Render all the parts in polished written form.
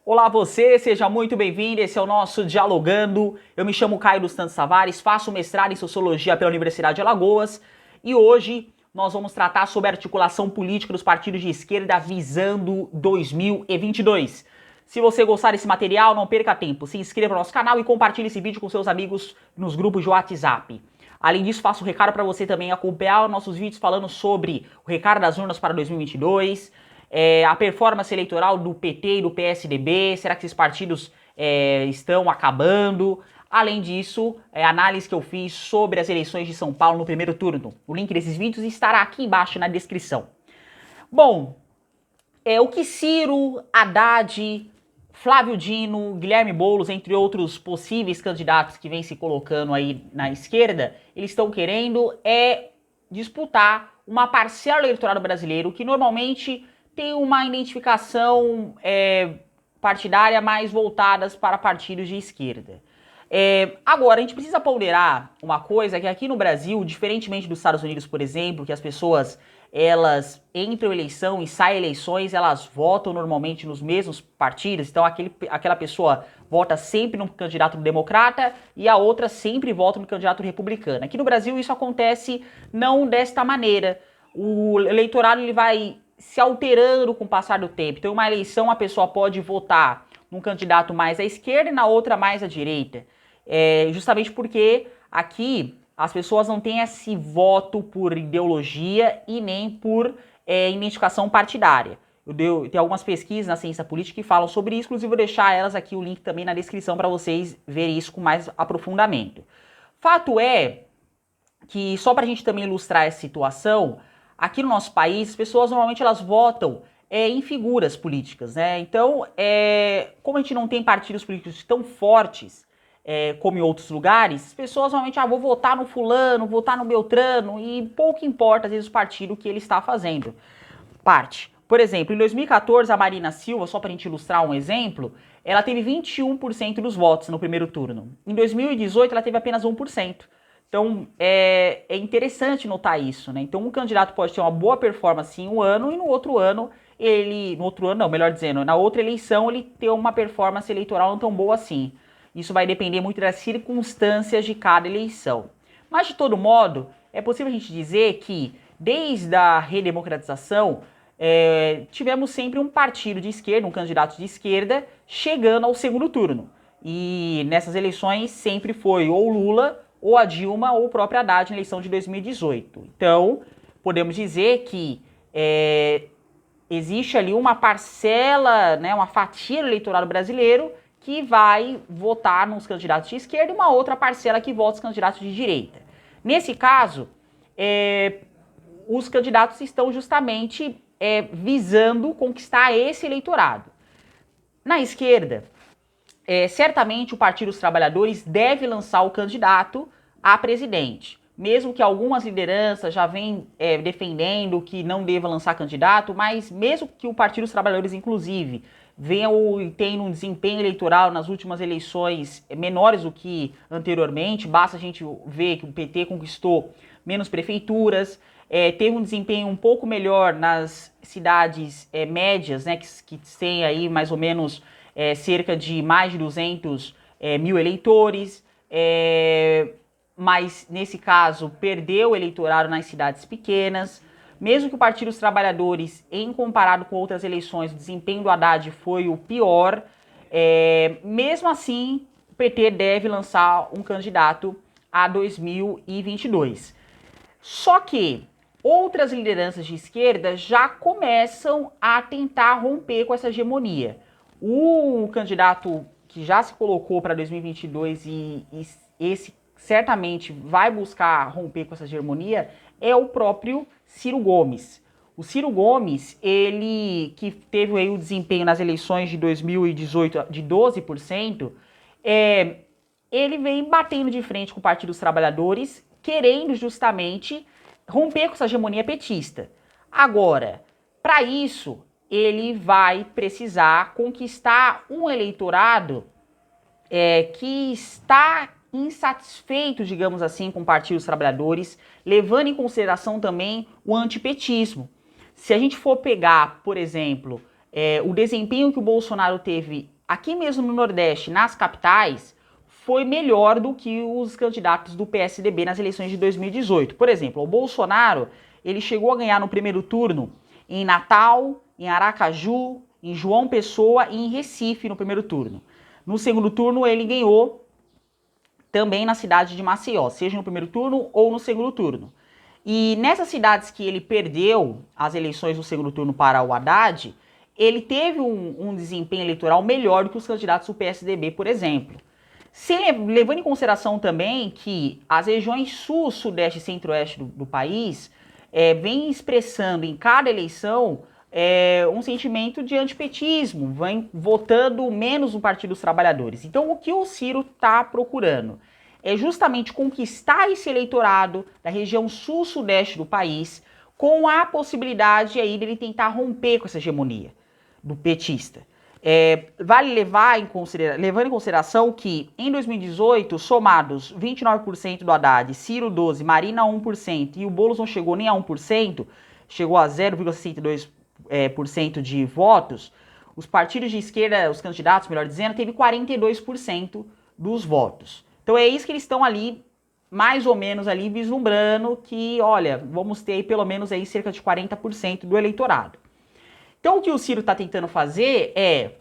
Olá você, seja muito bem-vindo, esse é o nosso Dialogando. Eu me chamo Caio dos Santos Tavares, faço mestrado em Sociologia pela Universidade de Alagoas e hoje nós vamos tratar sobre a articulação política dos partidos de esquerda visando 2022. Se você gostar desse material, não perca tempo, se inscreva no nosso canal e compartilhe esse vídeo com seus amigos nos grupos de WhatsApp. Além disso, faço um recado para você também acompanhar nossos vídeos falando sobre o recado das urnas para 2022, a performance eleitoral do PT e do PSDB, será que esses partidos estão acabando? Além disso, a análise que eu fiz sobre as eleições de São Paulo no primeiro turno. O link desses vídeos estará aqui embaixo na descrição. Bom, o que Ciro, Haddad, Flávio Dino, Guilherme Boulos, entre outros possíveis candidatos que vêm se colocando aí na esquerda, eles estão querendo disputar uma parcela do eleitorado brasileiro que normalmente tem uma identificação partidária mais voltadas para partidos de esquerda. Agora, a gente precisa ponderar uma coisa, que aqui no Brasil, diferentemente dos Estados Unidos, por exemplo, que as pessoas, elas entram em eleição e saem eleições, elas votam normalmente nos mesmos partidos, então aquela pessoa vota sempre no candidato democrata e a outra sempre vota no candidato republicano. Aqui no Brasil isso acontece não desta maneira. O eleitorado ele vai se alterando com o passar do tempo. Então, em uma eleição, a pessoa pode votar num candidato mais à esquerda e na outra mais à direita. Justamente porque aqui as pessoas não têm esse voto por ideologia e nem por identificação partidária. Tem algumas pesquisas na ciência política que falam sobre isso, inclusive vou deixar elas aqui, o link também na descrição para vocês verem isso com mais aprofundamento. Fato é que, só para a gente também ilustrar essa situação, aqui no nosso país, as pessoas normalmente elas votam em figuras políticas, né? Então, como a gente não tem partidos políticos tão fortes como em outros lugares, as pessoas normalmente vou votar no fulano, votar no Beltrano, e pouco importa, às vezes, o partido que ele está fazendo parte. Por exemplo, em 2014, a Marina Silva, só para a gente ilustrar um exemplo, ela teve 21% dos votos no primeiro turno. Em 2018, ela teve apenas 1%. Então, é interessante notar isso, né? Então, um candidato pode ter uma boa performance em um ano e no outro ano, na outra eleição, ele ter uma performance eleitoral não tão boa assim. Isso vai depender muito das circunstâncias de cada eleição. Mas, de todo modo, é possível a gente dizer que, desde a redemocratização, tivemos sempre um partido de esquerda, um candidato de esquerda, chegando ao segundo turno. E nessas eleições sempre foi ou Lula, ou a Dilma, ou o próprio Haddad na eleição de 2018. Então, podemos dizer que existe ali uma parcela, né, uma fatia do eleitorado brasileiro que vai votar nos candidatos de esquerda e uma outra parcela que vota nos candidatos de direita. Nesse caso, os candidatos estão justamente visando conquistar esse eleitorado. Na esquerda, certamente o Partido dos Trabalhadores deve lançar o candidato a presidente. Mesmo que algumas lideranças já venham defendendo que não deva lançar candidato, mas mesmo que o Partido dos Trabalhadores, inclusive, venha tendo um desempenho eleitoral nas últimas eleições menores do que anteriormente, basta a gente ver que o PT conquistou menos prefeituras, teve um desempenho um pouco melhor nas cidades médias, né, que têm aí mais ou menos cerca de mais de 200 mil eleitores, mas nesse caso perdeu o eleitorado nas cidades pequenas. Mesmo que o Partido dos Trabalhadores, em comparado com outras eleições, o desempenho do Haddad foi o pior, mesmo assim o PT deve lançar um candidato a 2022. Só que outras lideranças de esquerda já começam a tentar romper com essa hegemonia. O candidato que já se colocou para 2022 e esse certamente vai buscar romper com essa hegemonia é o próprio Ciro Gomes. O Ciro Gomes, ele que teve aí o desempenho nas eleições de 2018 de 12%, ele vem batendo de frente com o Partido dos Trabalhadores, querendo justamente romper com essa hegemonia petista. Agora, para isso, ele vai precisar conquistar um eleitorado que está insatisfeito, digamos assim, com o Partido dos Trabalhadores, levando em consideração também o antipetismo. Se a gente for pegar, por exemplo, o desempenho que o Bolsonaro teve aqui mesmo no Nordeste, nas capitais, foi melhor do que os candidatos do PSDB nas eleições de 2018. Por exemplo, o Bolsonaro, ele chegou a ganhar no primeiro turno em Natal, em Aracaju, em João Pessoa e em Recife no primeiro turno. No segundo turno, ele ganhou também na cidade de Maceió, seja no primeiro turno ou no segundo turno. E nessas cidades que ele perdeu as eleições do segundo turno para o Haddad, ele teve um desempenho eleitoral melhor do que os candidatos do PSDB, por exemplo. Levando em consideração também que as regiões sul, sudeste e centro-oeste do país vem expressando em cada eleição um sentimento de antipetismo, vem votando menos no Partido dos Trabalhadores. Então o que o Ciro está procurando é justamente conquistar esse eleitorado da região sul-sudeste do país com a possibilidade aí dele tentar romper com essa hegemonia do petista. Vale levando em consideração que em 2018, somados 29% do Haddad, Ciro 12%, Marina 1% e o Boulos não chegou nem a 1%, chegou a 0,62% de votos, os partidos de esquerda, os candidatos, melhor dizendo, teve 42% dos votos. Então é isso que eles estão ali, mais ou menos ali, vislumbrando que, olha, vamos ter aí pelo menos aí cerca de 40% do eleitorado. Então o que o Ciro está tentando fazer é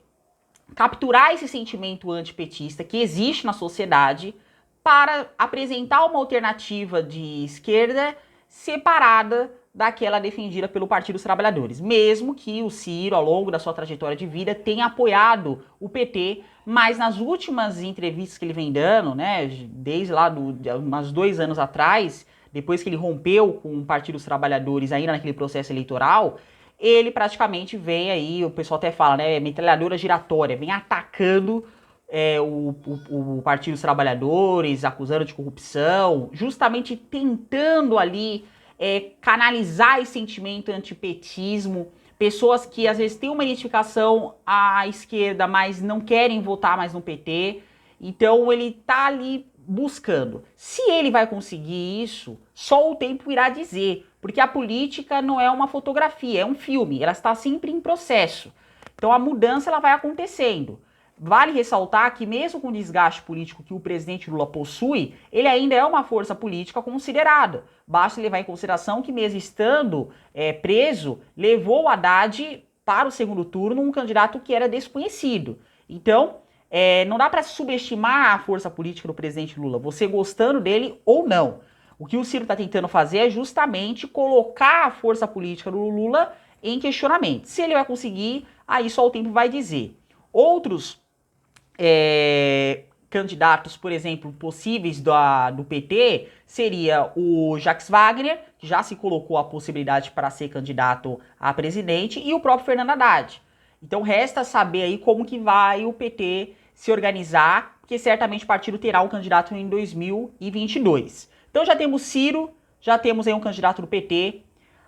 capturar esse sentimento antipetista que existe na sociedade para apresentar uma alternativa de esquerda separada daquela defendida pelo Partido dos Trabalhadores. Mesmo que o Ciro, ao longo da sua trajetória de vida, tenha apoiado o PT, mas nas últimas entrevistas que ele vem dando, né, desde lá de umas 2 anos atrás, depois que ele rompeu com o Partido dos Trabalhadores ainda naquele processo eleitoral, ele praticamente vem aí, o pessoal até fala, né, metralhadora giratória, vem atacando o Partido dos Trabalhadores, acusando de corrupção, justamente tentando ali canalizar esse sentimento antipetismo, pessoas que às vezes têm uma identificação à esquerda, mas não querem votar mais no PT, então ele tá ali buscando. Se ele vai conseguir isso, só o tempo irá dizer, porque a política não é uma fotografia, é um filme, ela está sempre em processo. Então a mudança ela vai acontecendo. Vale ressaltar que mesmo com o desgaste político que o presidente Lula possui, ele ainda é uma força política considerada. Basta levar em consideração que mesmo estando preso, levou o Haddad para o segundo turno um candidato que era desconhecido. Então, não dá para subestimar a força política do presidente Lula, você gostando dele ou não. O que o Ciro está tentando fazer é justamente colocar a força política do Lula em questionamento. Se ele vai conseguir, aí só o tempo vai dizer. Outros candidatos, por exemplo, possíveis do PT, seria o Jacques Wagner, que já se colocou a possibilidade para ser candidato a presidente, e o próprio Fernando Haddad. Então resta saber aí como que vai o PT se organizar, porque certamente o partido terá um candidato em 2022. Então já temos Ciro, já temos aí um candidato do PT.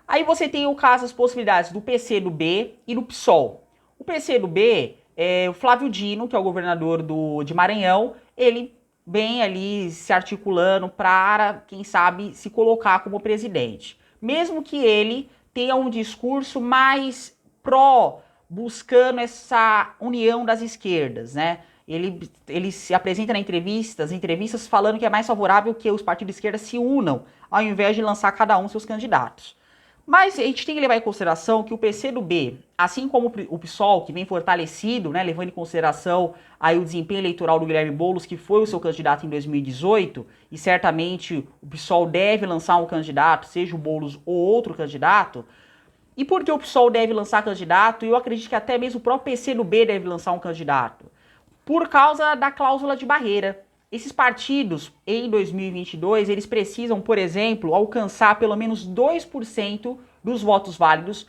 Aí você tem o caso, as possibilidades do PCdoB e do PSOL. O PCdoB, o Flávio Dino, que é o governador de Maranhão, ele vem ali se articulando para, quem sabe, se colocar como presidente. Mesmo que ele tenha um discurso mais buscando essa união das esquerdas, né? Ele se apresenta entrevistas falando que é mais favorável que os partidos de esquerda se unam, ao invés de lançar cada um seus candidatos. Mas a gente tem que levar em consideração que o PCdoB, assim como o PSOL, que vem fortalecido, né, levando em consideração aí o desempenho eleitoral do Guilherme Boulos, que foi o seu candidato em 2018, e certamente o PSOL deve lançar um candidato, seja o Boulos ou outro candidato. E por que o PSOL deve lançar candidato? Eu acredito que até mesmo o próprio PCdoB deve lançar um candidato. Por causa da cláusula de barreira. Esses partidos, em 2022, eles precisam, por exemplo, alcançar pelo menos 2% dos votos válidos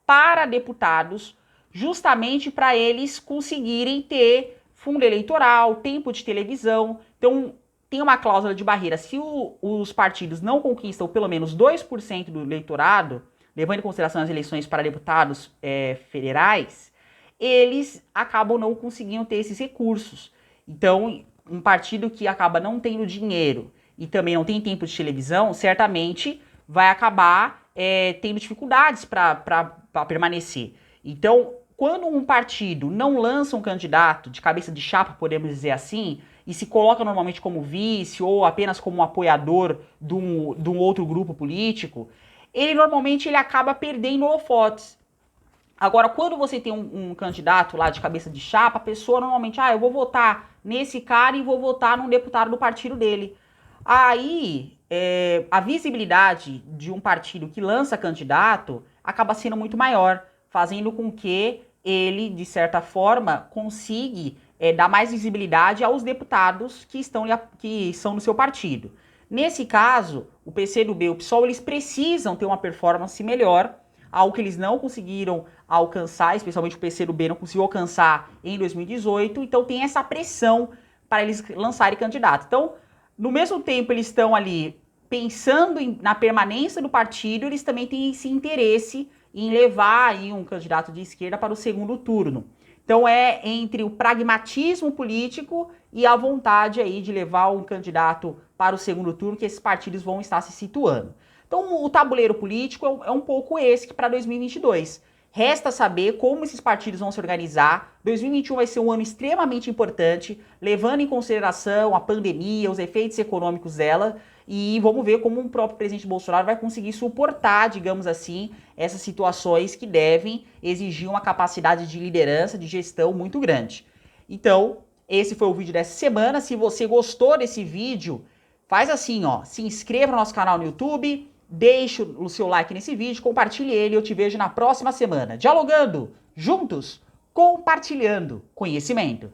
para deputados, justamente para eles conseguirem ter fundo eleitoral, tempo de televisão. Então, tem uma cláusula de barreira. Se os partidos não conquistam pelo menos 2% do eleitorado, levando em consideração as eleições para deputados federais, eles acabam não conseguindo ter esses recursos. Então, um partido que acaba não tendo dinheiro e também não tem tempo de televisão, certamente vai acabar tendo dificuldades para permanecer. Então, quando um partido não lança um candidato de cabeça de chapa, podemos dizer assim, e se coloca normalmente como vice ou apenas como um apoiador de um outro grupo político, ele normalmente acaba perdendo holofotes. Agora, quando você tem um candidato lá de cabeça de chapa, a pessoa normalmente, eu vou votar nesse cara e vou votar num deputado do partido dele. Aí, a visibilidade de um partido que lança candidato acaba sendo muito maior, fazendo com que ele, de certa forma, consiga dar mais visibilidade aos deputados que são no seu partido. Nesse caso, o PCdoB e o PSOL, eles precisam ter uma performance melhor, algo que eles não conseguiram alcançar, especialmente o PCdoB não conseguiu alcançar em 2018, então tem essa pressão para eles lançarem candidato. Então, no mesmo tempo eles estão ali pensando na permanência do partido, eles também têm esse interesse em levar aí um candidato de esquerda para o segundo turno. Então é entre o pragmatismo político e a vontade aí de levar um candidato para o segundo turno que esses partidos vão estar se situando. Então o tabuleiro político é um pouco esse para 2022. Resta saber como esses partidos vão se organizar. 2021 vai ser um ano extremamente importante, levando em consideração a pandemia, os efeitos econômicos dela, e vamos ver como o próprio presidente Bolsonaro vai conseguir suportar, digamos assim, essas situações que devem exigir uma capacidade de liderança, de gestão muito grande. Então, esse foi o vídeo dessa semana. Se você gostou desse vídeo, faz assim, se inscreva no nosso canal no YouTube, deixe o seu like nesse vídeo, compartilhe ele e eu te vejo na próxima semana. Dialogando, juntos, compartilhando conhecimento.